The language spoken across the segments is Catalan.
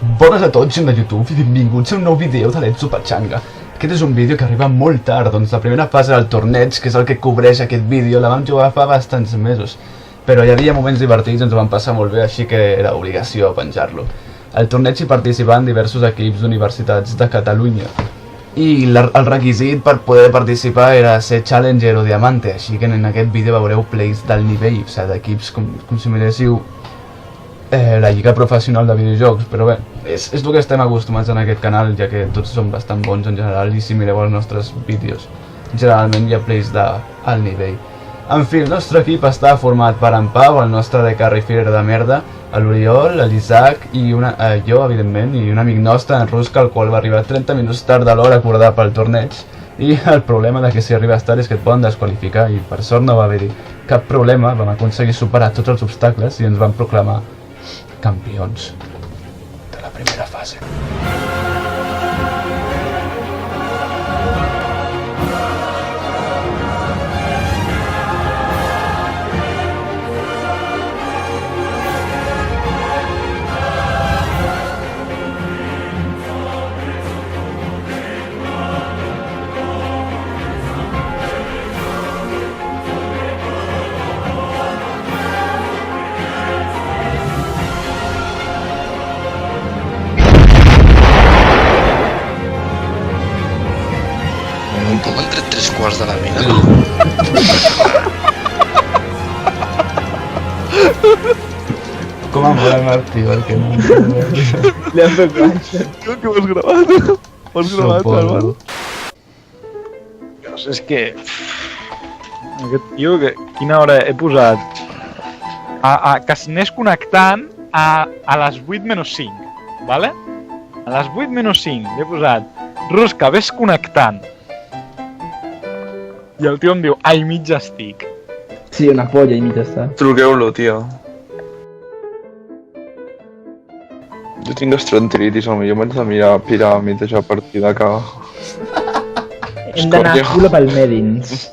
Bones a tots, gent de YouTube, i benvinguts a un nou vídeo de l'Enzo Pachanga. Aquest és un vídeo que arriba molt tard, doncs la primera fase del torneig, que és el que cobreix aquest vídeo, la vam jugar fa bastants mesos. Però hi havia moments divertits, ens ho vam passar molt bé, així que era obligació penjar-lo. Al torneig hi participaven diversos equips d'universitats de Catalunya. I el requisit per poder participar era ser Challenger o Diamante, així que en aquest vídeo veureu plays del nivell, o sigui, d'equips com si miréssiu la lliga professional de videojocs, però bé, és el que estem acostumats en aquest canal, ja que tots som bastant bons en general i si mireu els nostres vídeos, generalment hi ha plays d'alt nivell. En fi, el nostre equip està format per en Pau, el nostre de carry filler de merda, l'Oriol, l'Isaac i jo, evidentment, i un amic nostre, en Ruska, el qual va arribar 30 minuts tard de l'hora acordada pel torneig. I el problema de que si arribes tard és que et poden desqualificar i per sort no va haver-hi cap problema, vam aconseguir superar tots els obstacles i ens van proclamar campions de la primera fase. Com han tret 3/4 de la mina? Com em mola el Martí, perquè no... Li han fet planxa. Tio, que m'has gravat? M'has gravat, hermano? Dios, és que... Aquest tio, quina hora he posat? Que s'anés connectant a les 8 menys 5, vale? A les 8 menys 5 he posat Ruska, ves connectant. I el tio em diu, ai, mig estic. Sí, una polla i mig està. Truqueu-lo, tio. Jo tinc gastroenteritis, home, jo m'haig de mirar pirar a mitja partida que... Hem d'anar a cul pel Medins.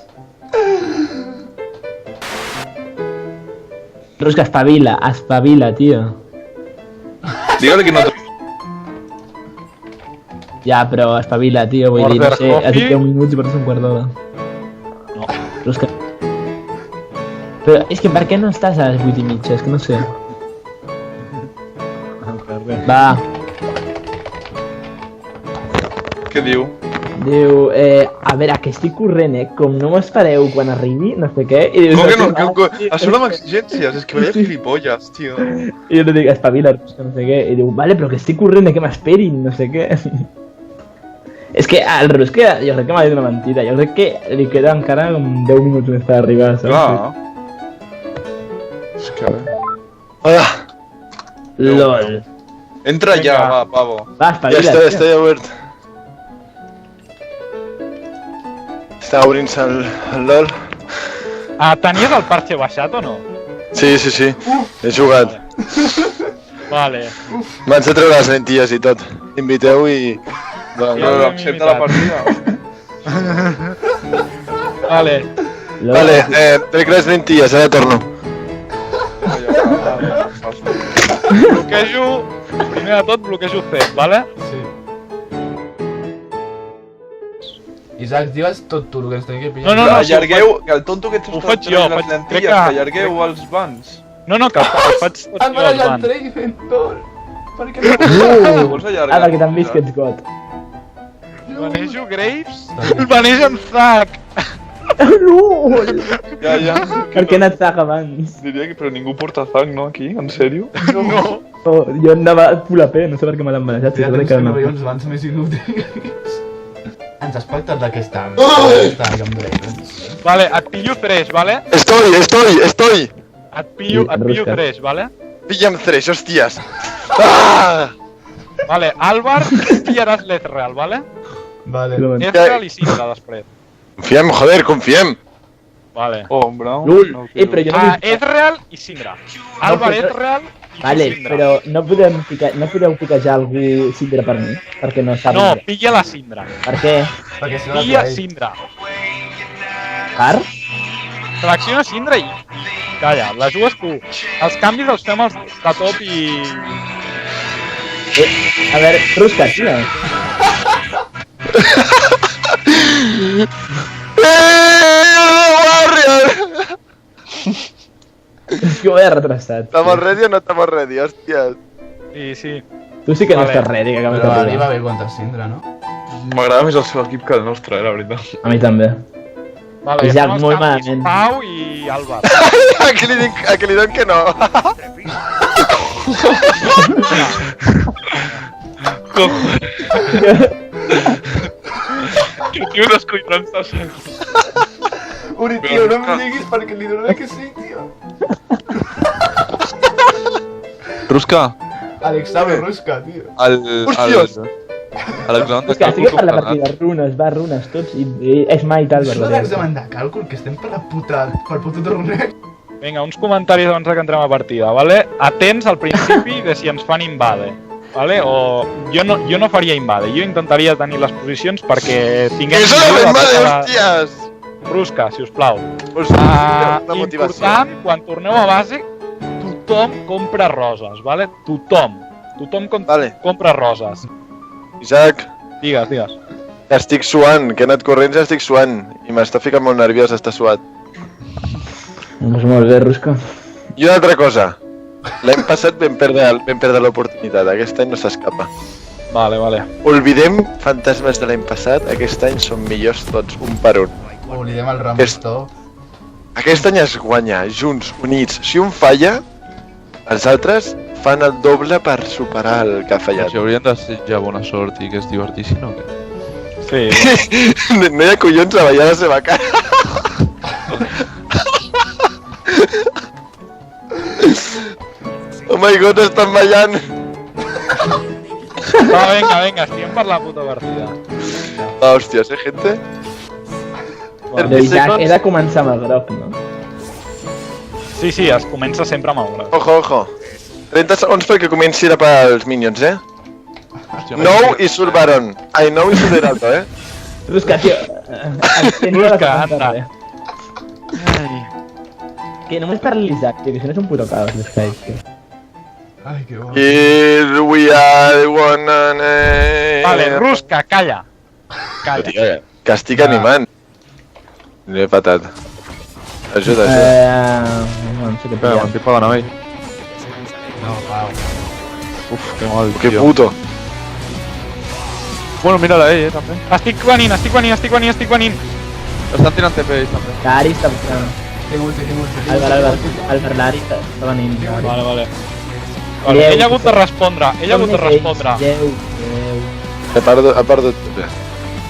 Ruska, espavila, tio. Digue-li que no... Ja, però espavila, tio, vull dir, no sé, has dit 10 minuts i portes un quart d'hora. No. Ruska. Però és que per què no estàs a les 8 i mitja? És que no sé. Va. Què diu? Diu, a veure, que estic corrent, com no m'espereu quan arribi, no sé què, i dius... Com que no? Això no m'exigències, és que vaya gilipolles, tio. I jo li dic, espavila, Ruska, no sé què, i diu, vale, però que estic corrent, que m'esperin, no sé què. És que el Ruska, jo crec que m'ha dit una mentida, jo crec que li queda encara com 10 minuts més per arribar, saps? Clar. És que... Hola. LOL. Entra ja, va, pavo. Va, espavila, Ja tio. estoy obert. Està obrint-se el LOL. Tenies el parche baixat o no? Sí. He jugat. Vale. M'haig de treure les lentilles i tot. Inviteu i... No, accepta la partida. Vale. LOL. Vale, trec les lentilles, ara torno. Bloquejo, primer de tot bloquejo C, vale? Sí. Isaac, digues tot tu, el que ens tenia que pillar. No, allargueu, que el tonto que ho faig jo, les lentilles, que allargueu els vans. No, que ho faig tot Em jo va els el van. Traiventor! Per què no? Vols allargar? Perquè t'han vist que ets got. Manejo Graves, manejo en Zack. LOL! Ja. Per què he anat Zack abans? Diria que però ningú porta Zack, no, aquí? En sèrio? No. Oh, jo anava a full AP, no sé per què me l'han manejat. Ja tens que no veia uns vans més inútils. Ens has pactat d'aquest any. Amb Ravens. Vale, et pillo 3, vale? Estoy. Et pillo Rusca. 3, vale? Pilla'm 3, hòsties. Ah! Vale, Álvar, pillaràs l'Ezreal, vale? Vale. Ezreal i Syndra després. Confiem. Vale. Oh, bravo. LOL! No, Però jo no vull... Ezreal i Syndra. Álvar, Ezreal i Vale, Syndra. però no podeu piquejar algú Syndra per mi? Perquè no sap... No, pilla la Syndra. Per què? Perquè si no Pilla la Syndra. Per? Selecciona Syndra i... Calla, la jugues tu. Els canvis els fem els de top i... A ver, Ruska, tío. Warrior! Es que voy a retrasar. ¿Estamos ready o no estamos ready? Hostias. Sí, sí. Tú sí que no Vale. estás ready, que acabes Però de arriba arribar. bé quantes tindrà, no? M'agrada més el seu equip que el nostre, la veritat. A mi també. Vale, I ja ja estem als molt canvis. malament. Pau i Álvar. A que li donen que no. Que tio dels collons de sang. Uri, tio, no em diguis perquè li donaré que sí, tio. Ruska, Alexander Ruska, tio. Hòsties! Alexander, És que estic per la partida, runes, runes, tots, i és mai tal, Això de verdad. l'examen de càlcul, que estem per la puta... pel puto torneig. Vinga, uns comentaris abans de que entrem a partida, vale? Atents al principi de si ens fan invade, vale? O jo no faria invade, jo intentaria tenir les posicions perquè tinguem... Eso no visió me de invade, tota la- hostias! Rusca, sisplau. Pues, Ah, una motivació. important, quan torneu a base, tothom compra roses, vale? Tothom. Vale. Compra roses. Isaac, Digues, digues. estic suant, que he anat corrents i estic suant. I m'està ficant molt nerviós estar suat. Doncs molt bé, Ruska. I una altra cosa. L'any passat vam perdre l'oportunitat, aquest any no s'escapa. Vale, vale. Olvidem fantasmes de l'any passat, aquest any són millors tots, un per un. Oblidem el Ramos És- top. Aquest any es guanya, junts, units. Si un falla, els altres fan el doble per superar el que ha fallat. si haurien de desitjar bona sort i que es divertissin o què? Sí. No hi ha collons a ballar la seva cara. Oh my god, estan ballant. Va, vinga, estiguem per la puta partida. Ah, hòsties, gente? Però Isaac, he de començar amb el groc, no? Sí, es comença sempre amb el groc. Ojo, ojo. 30 segons perquè comenci a tapar els minions, eh? Hòstia, Nou i surt Baron. Ai, nou i surt Heraldo, eh? Ruska, tio, Ruska, anda. Que només per l'Isaac, tio, que si no és un puto caos, l'Skype, tio. Ai, que bo. Here we are, one and a... Vale, Rusca, calla. Calla. Que estic animant. No he patat. Ajuda, ajuda. No sé què Espera, pillar. m'estic pagant amb ell. No, Pau. Uf, que mal, Que tio. puto. Bueno, mira-la ell, també. Estic venint. Estan tirant TP ells, també. L'Ari està buscant. Tinc ulti. Albert, l'Ari està venint. Vale. Lleu, Ell ha hagut de respondre, Lleu. Ha perdut TP.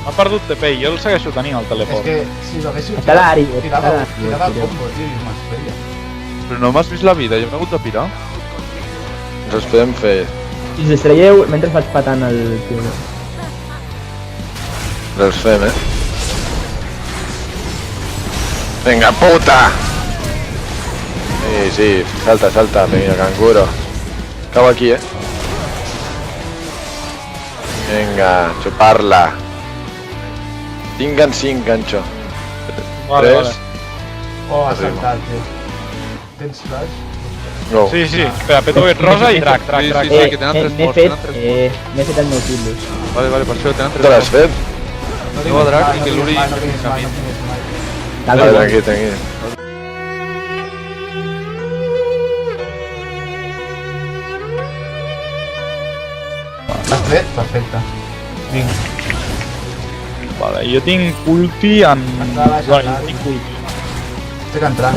Ha perdut TP i jo el segueixo tenint al És telèfon. que si l'haguéssiu Està l'Ari, tirava està l'Ari. combo, tio, i me'ls feia. Però no m'has vist la vida, jo m'he hagut de pirar. Ens els podem fer. Si us distraieu mentre faig patant el tio. Ens els fem, eh? Vinga, puta! Sí, salta, venga, canguro. Cau aquí, eh? Vinga, xuparla. 5 en 5, ganxo. Vale. Oh, ha Arriba. saltat, tio. Tens flash? Go. Sí, espera, peto rosa i drac. Sí, sí, que tenen tres M'he morts, fet, tenen tres m'he fet el Nautilus. Vale, per això tenen Te 3 l'has fet? No Aneu a drac i que tinguis l'Uri mai, no tinguis camí. mai, no tinguis mai. Tal Vale, com. tranqui. L'has fet? Perfecte. Vinga. Vale, jo tinc ulti en... Està baix, Bueno, està. jo tinc ulti. Estic entrant.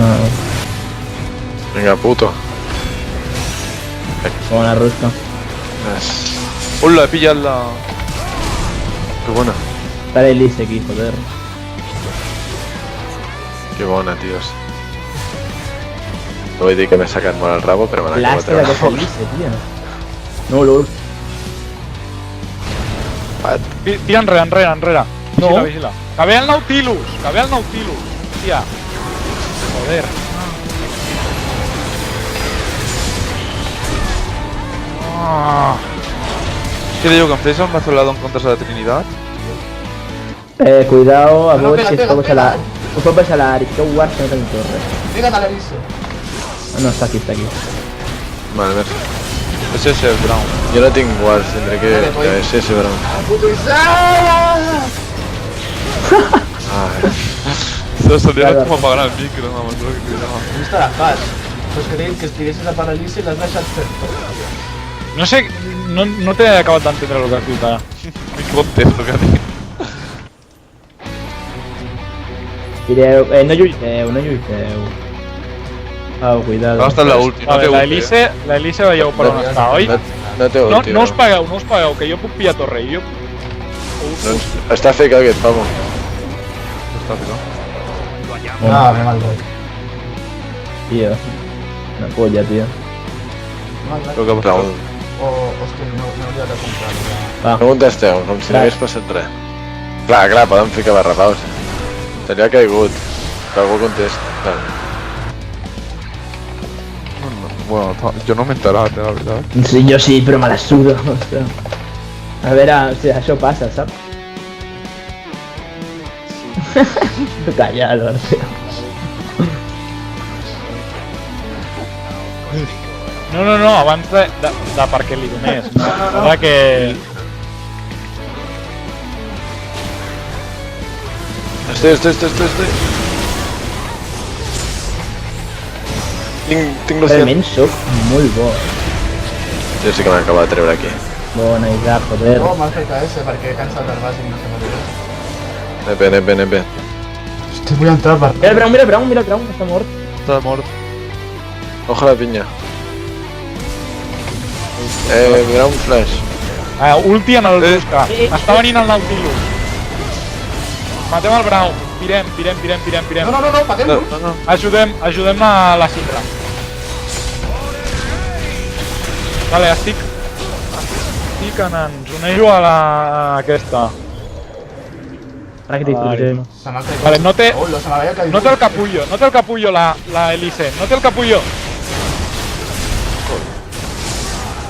Vinga, puto. Bona Ruska. Hola, he pillat la... Que bona. Está el Elise aquí, joder. Que bona, tios. No vull dir que m'he sacat molt el rabo, però me n'acabo de L'astre treure d'aquesta una Elise, tia. No, l'Ur. Pat. Tira enrere. No. Vigila. Que ve el Nautilus. Hòstia. Joder. Ah. Què diu que em fes el mazolado en comptes de la Trinitat? Cuidado, a No, veure si pega, es pot baixar pega. la... Us pot baixar l'Ari, que guard que no tenim torre. Vinga, l'Elise. Ah, no, està aquí, està aquí. Vale, merci. És ese el Brown. Jo no tinc guards, tindré que és ese, Brown. Se salía com apagant el micro, no, és el que cridava. No estarà fas. Però és que t'he dit que estiguessis a paralisi i l'has deixat fer tot. No sé, no t'he acabat d'entendre el que has dit ara. Mi contesto que ha dit. Tireu, no lluiteu, no lluiteu. Au, cuidado. No està en l'última, no Vale, té la ulti. Elise veieu per on està, oi? No té ulti, No us pagueu, que jo puc pillar torre. Jo... Està FK aquest, Pamo. Està ficat. Ah, me mal voy. Tío. Una polla, tío. Creo que ha passat. Hòstia, no hauria de comprar. Va. No contesteu, com si no hagués passat res. Clar, poden ficar barrapaus. Se li ha caigut. Que algú contesti. Clar. Bueno, jo no m'he enterat, la veritat. Sí, jo sí, però me la sudo, ostres. A veure, o sigui, això passa, saps? Callado, tio. No, abans de perquè li donés. No. De que... Estoy. Tinc la Realment sóc molt bo. Jo sí que m'he acabat de treure aquí. Bona, Isaac, joder. No, mal fet a ese, perquè he cansat el bàsic, no sé molt bé. NP. Hòstia, vull entrar per... Mira el Brown, que està mort. Està mort. Ojo la pinya. Mira un flash. Ulti en el Busca. Està venint el Nautilus. Matem el Brown. Pirem. No, paguem-lo. No. Ajudem a la Syndra. Vale, estic anant. Us unejo a aquesta. Ràquid, Vale. Se m'ha caigut. Vale, no té el capullo la Elise. No té el capullo.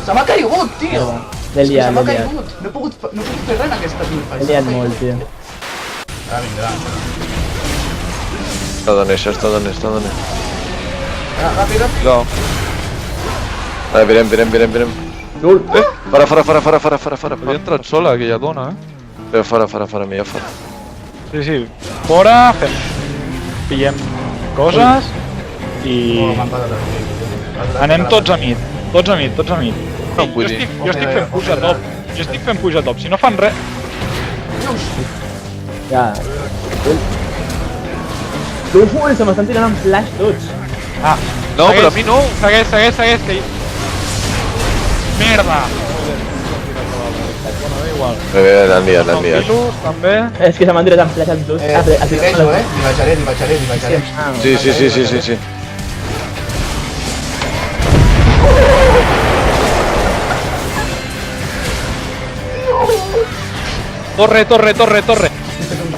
Se m'ha caigut, tio! L'he liat, Se m'ha l'he liat. caigut. No he pogut fer res en aquesta milfa. L'he liat molt, tio. Ara vindrà. Està donant. Ràpid. No. Vale, virem. Fora. Havia entrat sola, aquella dona, Però fora, millor fora. Sí. Fora, pillem coses i anem tots a mid. No vull dir. Jo estic fent push a top. Si no fan res... Ja. Ui, se m'estan tirant en flash tots. Ah, No, però a mi no. Segueix, que... Merda! Bueno, da igual. Bé, l'han liat. Nautilus, també. És que se m'han tirat en flash en tots. Li vejo, Li baixaré. Sí. Torre.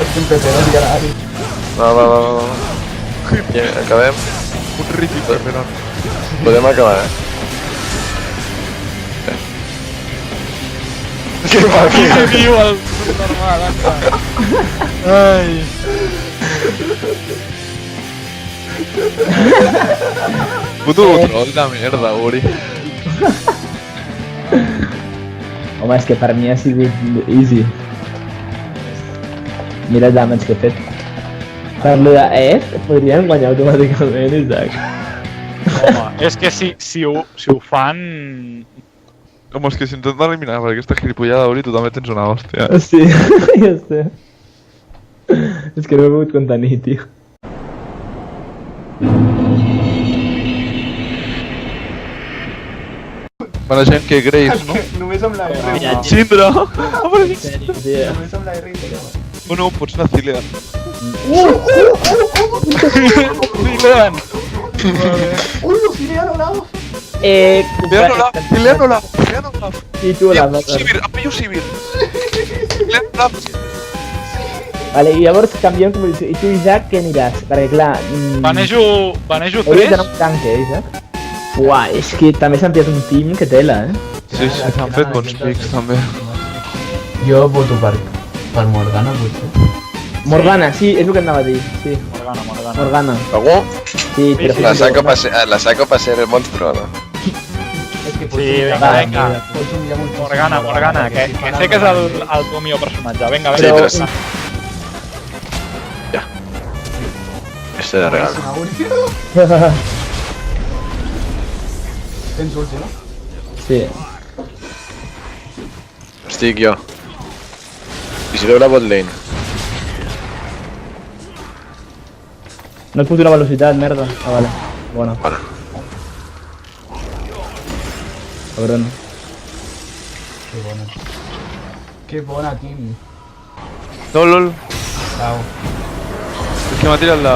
Estic peperón i ara... Va. Ja, acabem. Un ritme, però... Podem acabar, Que Que viu el normal, Ai. Puto troll de merda, Uri. Home, és que per mi ha sigut easy. Mira el damage que he fet. Per lo de F, podríem guanyar automàticament, Isaac. Home, és que si ho fan... Com és que si ens hem d'eliminar per aquesta gilipollada, Uri, tu també tens una hòstia. Sí, ja sé. És que no he pogut contenir, tio. Manegem que Graves, no? Només amb la R. Mira, Syndra! en sèrio, tio. Només amb la R. O no, pots anar a Zilean. Zilean! Cileano, no! Zileanola! Sí, tu la vas Sivir, em pillo Sivir! Zileanola! Vale, i llavors canviem composició. I tu, Isaac, què aniràs? Perquè, clar... Banejo Hauries 3? d'anar un tanque, Isaac? Uah, és que també s'han pillat un team que tela, Sí, s'han fet bons pics, també. Jo voto per Morgana, potser. Morgana, sí, és el que anava a dir, sí. Morgana. Algú? Sí, però... La saco pa ser el monstro, no? És que Pots Sí, humillar vinga, molt. vinga. Pots humillar moltíssim Morgana, Morgana, que sé que és el teu millor personatge. Vinga, Sí, vinga. però sí. Ja. Este de regalo. Tens ulti, no? Sí. Estic jo. Vigileu la bot lane. No et puc donar velocitat, merda. Ah, vale. Bueno, Vale. cabrón. Que bona. Que bona, Tim. No, lol. Au. És que m'ha tirat la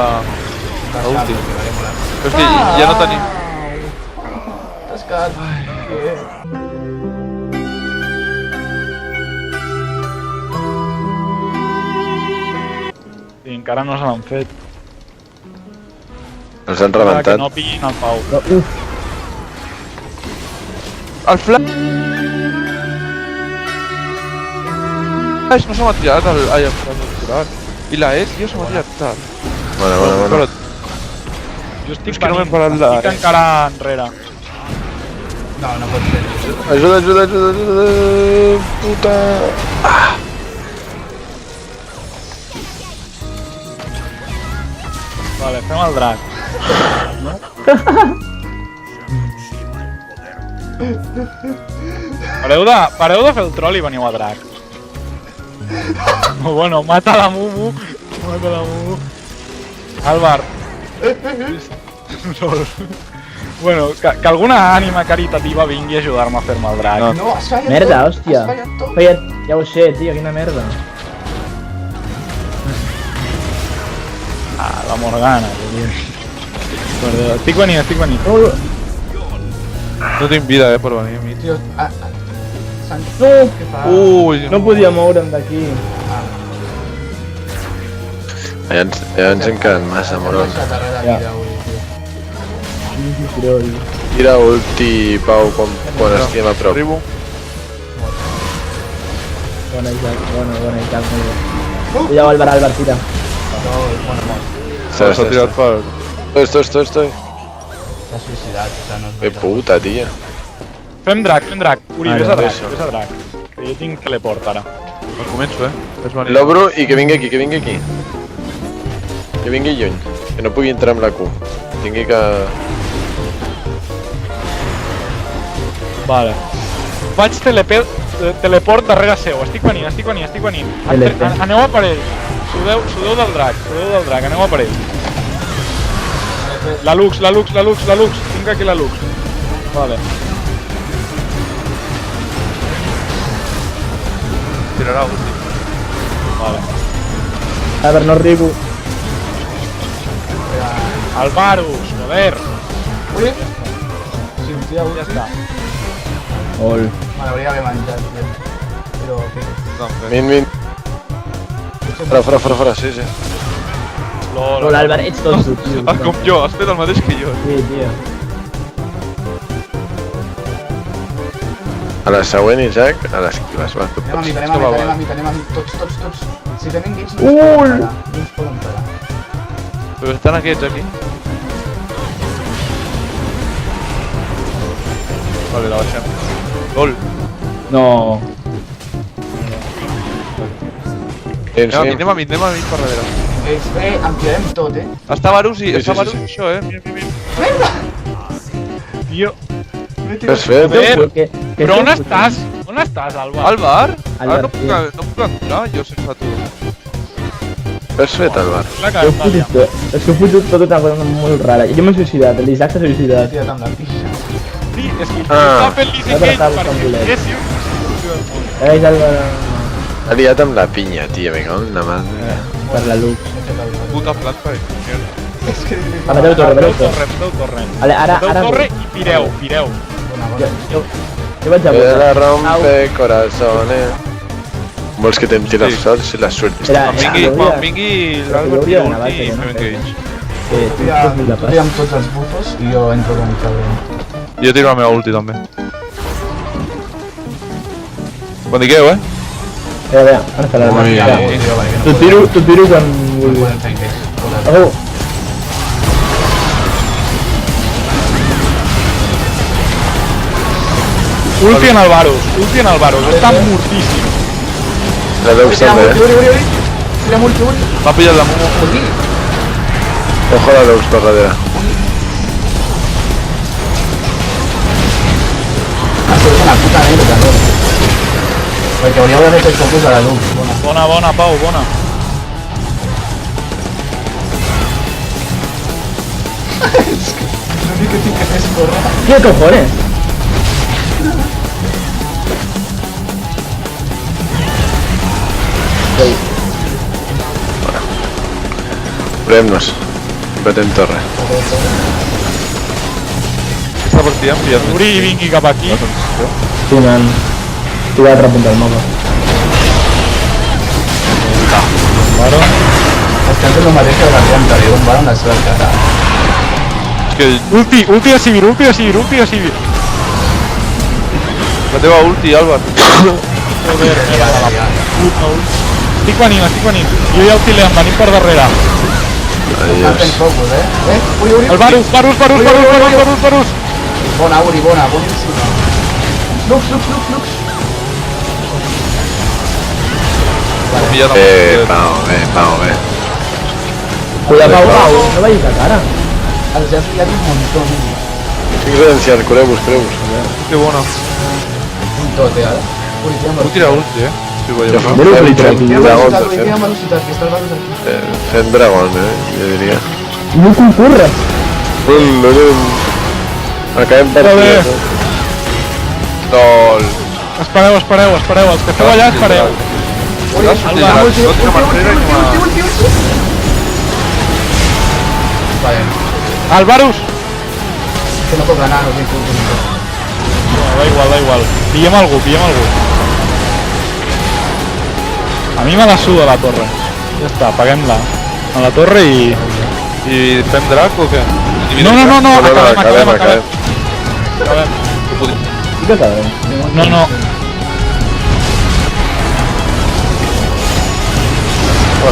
ulti. Però és que ja no tenim... T'has quedat... Sí, encara no se l'han fet. Els han Que rebentat. no pillin el Pau. No, uf, El flash no se m'ha tirat ai, el curat. I la E, tio, se m'ha tirat tard. Bueno. Però Jo estic És que no m'he venint, parat la- estic encara enrere. No, no pot ser. Ajuda. Puta. Vale, fem el drac. Pareu de fer el troll i veniu a drac. No, bueno, mata la Mumu. Mata la Mumu. Álvar. Lol. Bueno, que alguna ànima caritativa vingui a ajudar-me a fer-me el drac. No, has fallat merda, tot. hòstia. Has fallat tot. Feia... Ja ho sé, tio, quina merda. Ah, la Morgana, tio. Perdó, estic venint. no tinc vida, per venir a mi. Tio, Sant... No! Què fa? Ui, No podia moure'm d'aquí. Ja ens hem quedat massa, morons. Deixat darrere Ja. vida avui, tio. Quin fibrol. Tira ulti, Pau, quan estiguem a prop. Arribo. Bona Isaac, bona Isaac, molt bé. Cuidao, Álvar, tira. S'ha tirat per... Estoy. S'ha suïcidat, o sigui, no es Que puta, tia. Fem drac. Uri, Ah, vés no, a drac, això. vés a drac. Que jo tinc teleport ara. El començo, És venir. L'obro i que vingui aquí. Que vingui lluny. Que no pugui entrar amb la Q. Tingui que... Vale. Faig teleport darrere seu. Estic venint. LP. Aneu a per ell. Sudeu del drac, aneu a per ell. La Lux. Tinc aquí la Lux. Vale. Tirarà ulti. Vale. Álvar, no arribo. El Varus, joder. Ui! Si un tia Ja està. Ol. Me l'hauria d'haver menjat, tio. Però... què? Min. Fora, sí. Ol, Álvar, ets tonto, tio. Com jo, has fet el mateix que jo. Sí, tio. A la següent, Isaac, a l'esquives, va. Tu pots. Anem a mi, tots. Si tenim guits, no ens poden parar. Però estan aquests aquí. Vale, la baixem. Lol. No. Anem a mi per darrere. Em tirem tot, Està Varus i... Sí, Està sí, Varus sí. i això, Mira. Tio, Què has fet? Joder. Però on estàs? On estàs, Alba? Alvar? Ara Alvar, no puc entrar, jo sense tu. Què has fet, Álvar? La He carta, ja. fotut, és que he fotut tot una cosa molt rara. Jo m'he suïcidat, l'Isaac s'ha suïcidat. Tirat amb la pixa. Sí, és que Ah. estava fent l'Easy Alba Gate estava buscant perquè bolet. diguéssim... Álvar, Ha liat amb la pinya, tia, vinga, una madre. per la Lux. Puta planta i mierda. És que... Ah, mateu torre. Foteu torre. Vale, ara... Foteu torre i pireu. Jo vaig a Que la votar. rompe corazones. Vols que te'n tiri els sols i la suerte. Espera, Quan vingui l'Alvar hauria tira d'anar ulti i baixa, fem no? engage. Tu ets la Tu pasta. amb tots els bufos i jo entro com un cabrón. Jo tiro la meva ulti també. Quan digueu, Espera, on està l'Alvar? Ui, Espera. T'ho tiro quan No vulguis. podem fer engage. Oh, Ulti en el Varus, està mortíssim. La Lux també, M'ha pillat la Momo. Ojo la Lux per darrere. Ha sigut una puta merda, no? Perquè hauríeu d'haver fet focus a la Lux. Bona, Pau, bona. L'únic que tinc que fer és córrer. ¿Qué cojones? Curem-nos. Batem torre. Aquesta partida hem pillat Uri, vingui cap aquí. Sí, man. Estoy a otra punta del mapa. Varo. Estem fent el mateix que el partit anterior, un bar amb la seva cara. És que Ulti de Sivir. la teva ulti, Álvar. Joder, merda, la puta ulti. Estic venint. Jo i el Tilem venim per darrere. Estem fent Adiós. focus, Uri. El Varus. Bona, Uri, boníssima. Lux. M'ha pillat la Pau, bé. Cuidado, Pau, no vayas a cara. Els has pillat un montó, Tinc redenciat, cureu-vos. Que bona. un tot, ara. Uri, tira Puc tirar ulti, eh? Si ho veieu. Mira el que li trec. Tira Dragons, velocitat, Uri, tira velocitat, que està el Varus aquí. Fent dragon, jo diria. No concurres. Acabem per Joder. LOL. Espereu, els que esteu allà espereu. Uri, Has sortit Álvar, tot cap enrere i no m'ha... Vale, El Varus. que no puc anar, no tinc focus. Da igual. Pillem algú. A mi me la suda la torre. Ja està, apaguem-la. A la torre i... I fem drac o què? No, acabem. Acabem. ¿Y qué tal? No.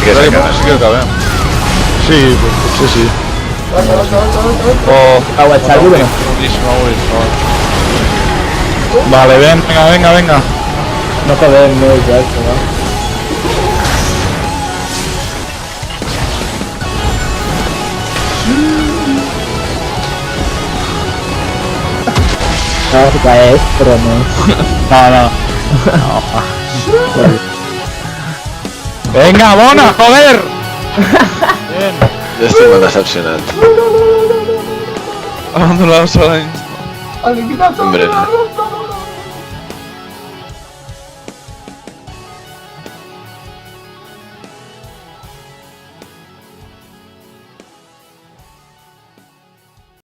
Què Sí s'acaba? que acabem. Sí, potser sí. Oh, Agua, salgo, bueno. boníssima, Vale, venga. No joder, no es ya esto, ¿no? No, se cae, pero no. No. Venga, bona, joder. Bien. Ja estic molt decepcionat. Abandonar el salany. Eliminat Hombre, la ruta!